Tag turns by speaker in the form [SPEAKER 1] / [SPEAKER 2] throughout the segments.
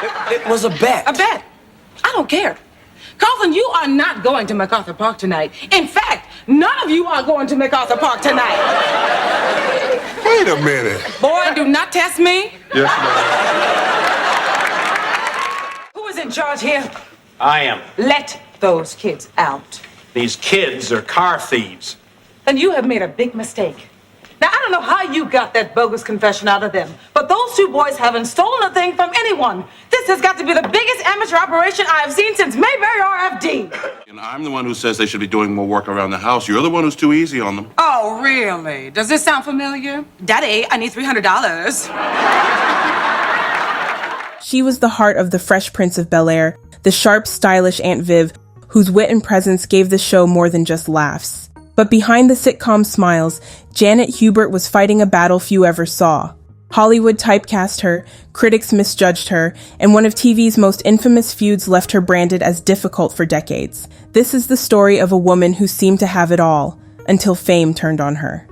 [SPEAKER 1] It was a bet.
[SPEAKER 2] A bet? I don't care. Carlton, you are not going to MacArthur Park tonight. In fact, none of you are going to MacArthur Park tonight.
[SPEAKER 3] Wait a minute.
[SPEAKER 2] Boy, do not test me.
[SPEAKER 3] Yes, ma'am.
[SPEAKER 2] Who is in charge here?
[SPEAKER 4] I am.
[SPEAKER 2] Let those kids out.
[SPEAKER 4] These kids are car thieves.
[SPEAKER 2] Then you have made a big mistake. Now, I don't know how you got that bogus confession out of them, but those two boys haven't stolen a thing from anyone. This has got to be the biggest amateur operation I have seen since Mayberry RFD.
[SPEAKER 3] And I'm the one who says they should be doing more work around the house. You're the one who's too easy on them.
[SPEAKER 2] Oh, really? Does this sound familiar? Daddy, I need $300.
[SPEAKER 5] She was the heart of the Fresh Prince of Bel-Air, the sharp, stylish Aunt Viv, whose wit and presence gave the show more than just laughs. But behind the sitcom smiles, Janet Hubert was fighting a battle few ever saw. Hollywood typecast her, critics misjudged her, and one of TV's most infamous feuds left her branded as difficult for decades. This is the story of a woman who seemed to have it all, until fame turned on her.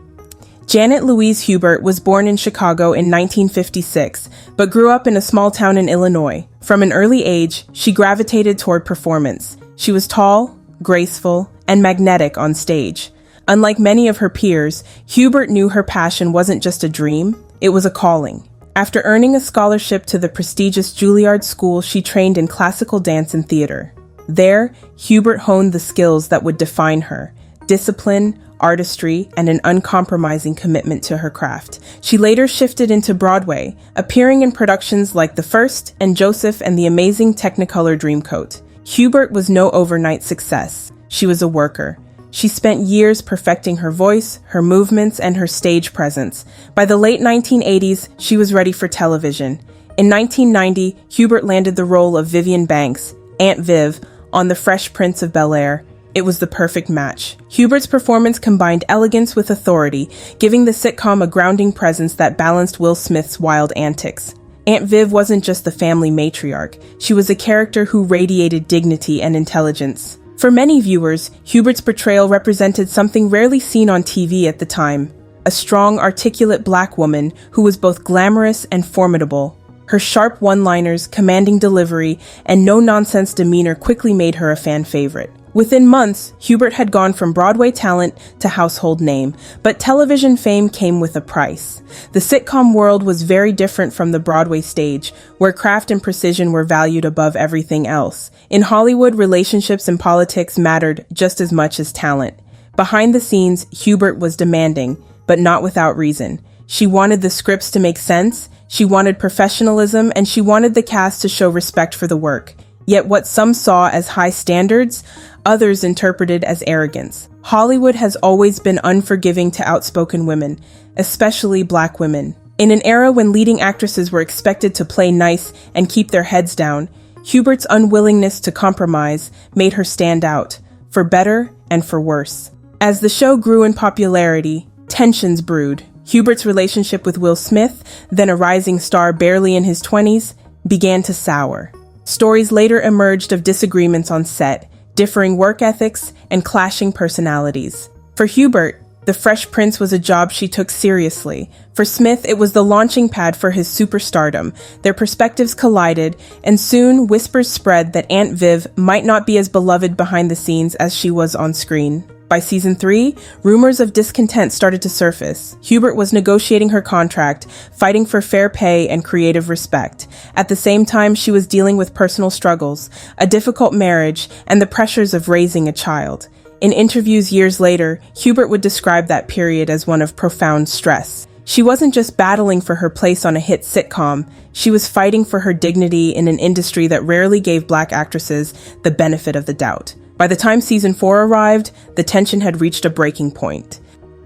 [SPEAKER 5] Janet Louise Hubert was born in Chicago in 1956, but grew up in a small town in Illinois. From an early age, she gravitated toward performance. She was tall, graceful, and magnetic on stage. Unlike many of her peers, Hubert knew her passion wasn't just a dream, it was a calling. After earning a scholarship to the prestigious Juilliard School, she trained in classical dance and theater. There, Hubert honed the skills that would define her: discipline, artistry, and an uncompromising commitment to her craft. She later shifted into Broadway, appearing in productions like The First and Joseph and the Amazing Technicolor Dreamcoat. Hubert was no overnight success. She was a worker. She spent years perfecting her voice, her movements, and her stage presence. By the late 1980s, she was ready for television. In 1990, Hubert landed the role of Vivian Banks, Aunt Viv, on The Fresh Prince of Bel-Air. It was the perfect match. Hubert's performance combined elegance with authority, giving the sitcom a grounding presence that balanced Will Smith's wild antics. Aunt Viv wasn't just the family matriarch. She was a character who radiated dignity and intelligence. For many viewers, Hubert's portrayal represented something rarely seen on TV at the time: a strong, articulate black woman who was both glamorous and formidable. Her sharp one-liners, commanding delivery, and no-nonsense demeanor quickly made her a fan favorite. Within months, Hubert had gone from Broadway talent to household name, but television fame came with a price. The sitcom world was very different from the Broadway stage, where craft and precision were valued above everything else. In Hollywood, relationships and politics mattered just as much as talent. Behind the scenes, Hubert was demanding, but not without reason. She wanted the scripts to make sense, she wanted professionalism, and she wanted the cast to show respect for the work. Yet what some saw as high standards, others interpreted as arrogance. Hollywood has always been unforgiving to outspoken women, especially black women. In an era when leading actresses were expected to play nice and keep their heads down, Hubert's unwillingness to compromise made her stand out, for better and for worse. As the show grew in popularity, tensions brewed. Hubert's relationship with Will Smith, then a rising star barely in his 20s, began to sour. Stories later emerged of disagreements on set, differing work ethics, and clashing personalities. For Hubert, The Fresh Prince was a job she took seriously. For Smith, it was the launching pad for his superstardom. Their perspectives collided, and soon whispers spread that Aunt Viv might not be as beloved behind the scenes as she was on screen. By season 3, rumors of discontent started to surface. Hubert was negotiating her contract, fighting for fair pay and creative respect. At the same time, she was dealing with personal struggles, a difficult marriage, and the pressures of raising a child. In interviews years later, Hubert would describe that period as one of profound stress. She wasn't just battling for her place on a hit sitcom, she was fighting for her dignity in an industry that rarely gave black actresses the benefit of the doubt. By the time season 4 arrived, the tension had reached a breaking point.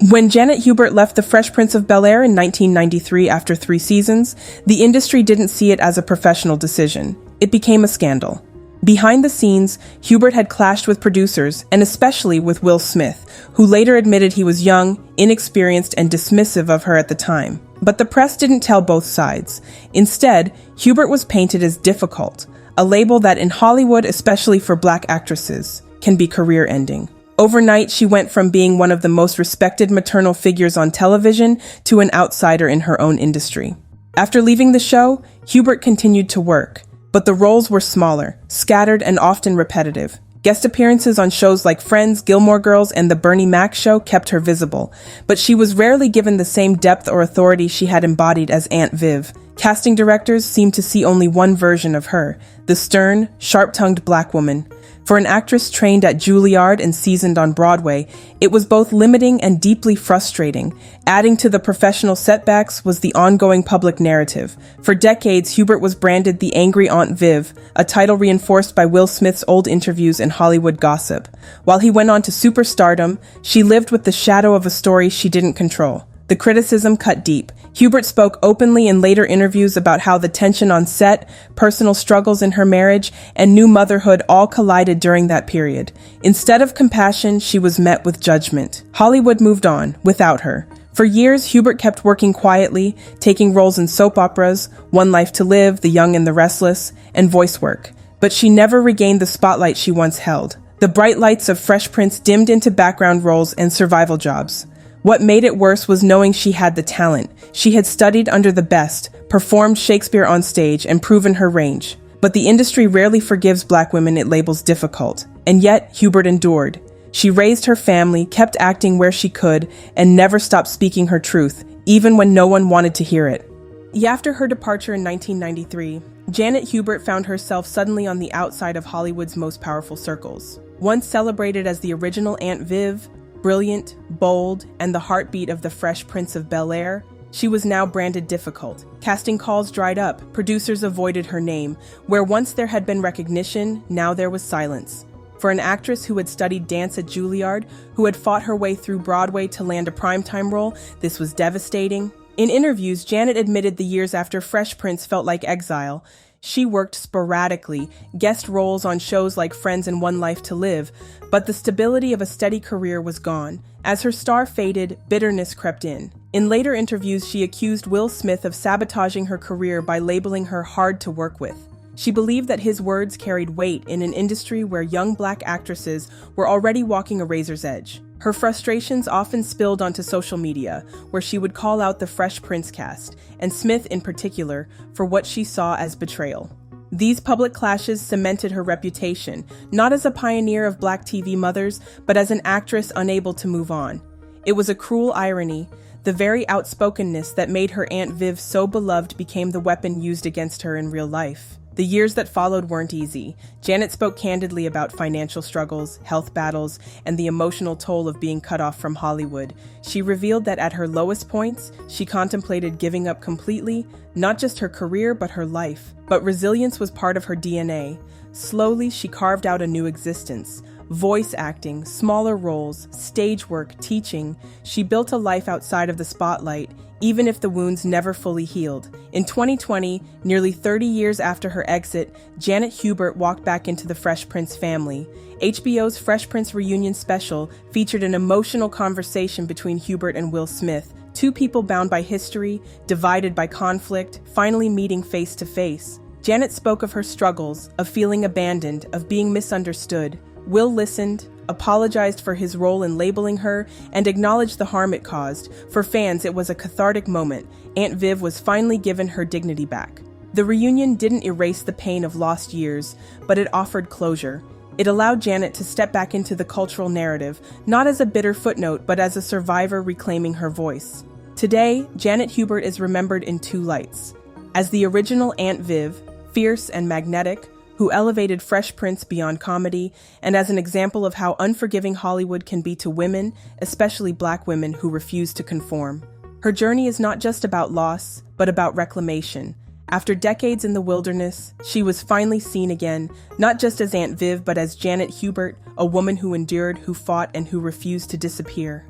[SPEAKER 5] When Janet Hubert left The Fresh Prince of Bel-Air in 1993 after 3 seasons, the industry didn't see it as a professional decision. It became a scandal. Behind the scenes, Hubert had clashed with producers, and especially with Will Smith, who later admitted he was young, inexperienced, and dismissive of her at the time. But the press didn't tell both sides. Instead, Hubert was painted as difficult, a label that in Hollywood, especially for black actresses, can be career-ending. Overnight, she went from being one of the most respected maternal figures on television to an outsider in her own industry. After leaving the show, Hubert continued to work. But the roles were smaller, scattered, and often repetitive. Guest appearances on shows like Friends, Gilmore Girls, and The Bernie Mac Show kept her visible, but she was rarely given the same depth or authority she had embodied as Aunt Viv. Casting directors seemed to see only one version of her, the stern, sharp-tongued black woman. For an actress trained at Juilliard and seasoned on Broadway, it was both limiting and deeply frustrating. Adding to the professional setbacks was the ongoing public narrative. For decades, Hubert was branded the angry Aunt Viv, a title reinforced by Will Smith's old interviews and Hollywood gossip. While he went on to superstardom, she lived with the shadow of a story she didn't control. The criticism cut deep. Hubert spoke openly in later interviews about how the tension on set, personal struggles in her marriage, and new motherhood all collided during that period. Instead of compassion, she was met with judgment. Hollywood moved on, without her. For years, Hubert kept working quietly, taking roles in soap operas, One Life to Live, The Young and the Restless, and voice work. But she never regained the spotlight she once held. The bright lights of Fresh Prince dimmed into background roles and survival jobs. What made it worse was knowing she had the talent. She had studied under the best, performed Shakespeare on stage, and proven her range. But the industry rarely forgives black women it labels difficult. And yet, Hubert endured. She raised her family, kept acting where she could, and never stopped speaking her truth, even when no one wanted to hear it. After her departure in 1993, Janet Hubert found herself suddenly on the outside of Hollywood's most powerful circles. Once celebrated as the original Aunt Viv, brilliant, bold, and the heartbeat of the Fresh Prince of Bel-Air, she was now branded difficult. Casting calls dried up, producers avoided her name. Where once there had been recognition, now there was silence. For an actress who had studied dance at Juilliard, who had fought her way through Broadway to land a primetime role, this was devastating. In interviews, Janet admitted the years after Fresh Prince felt like exile. She worked sporadically, guest roles on shows like Friends and One Life to Live, but the stability of a steady career was gone. As her star faded, bitterness crept in. In later interviews, she accused Will Smith of sabotaging her career by labeling her hard to work with. She believed that his words carried weight in an industry where young black actresses were already walking a razor's edge. Her frustrations often spilled onto social media, where she would call out the Fresh Prince cast, and Smith in particular, for what she saw as betrayal. These public clashes cemented her reputation, not as a pioneer of black TV mothers, but as an actress unable to move on. It was a cruel irony. The very outspokenness that made her Aunt Viv so beloved became the weapon used against her in real life. The years that followed weren't easy. Janet spoke candidly about financial struggles, health battles, and the emotional toll of being cut off from Hollywood. She revealed that at her lowest points, she contemplated giving up completely, not just her career, but her life. But resilience was part of her DNA. Slowly, she carved out a new existence. Voice acting, smaller roles, stage work, teaching. She built a life outside of the spotlight, even if the wounds never fully healed. In 2020, nearly 30 years after her exit, Janet Hubert walked back into the Fresh Prince family. HBO's Fresh Prince reunion special featured an emotional conversation between Hubert and Will Smith, two people bound by history, divided by conflict, finally meeting face to face. Janet spoke of her struggles, of feeling abandoned, of being misunderstood. Will listened, apologized for his role in labeling her, and acknowledged the harm it caused. For fans, it was a cathartic moment. Aunt Viv was finally given her dignity back. The reunion didn't erase the pain of lost years, but it offered closure. It allowed Janet to step back into the cultural narrative, not as a bitter footnote, but as a survivor reclaiming her voice. Today, Janet Hubert is remembered in two lights. As the original Aunt Viv, fierce and magnetic, who elevated Fresh Prince beyond comedy, and as an example of how unforgiving Hollywood can be to women, especially black women who refuse to conform. Her journey is not just about loss, but about reclamation. After decades in the wilderness, she was finally seen again, not just as Aunt Viv, but as Janet Hubert, a woman who endured, who fought, and who refused to disappear.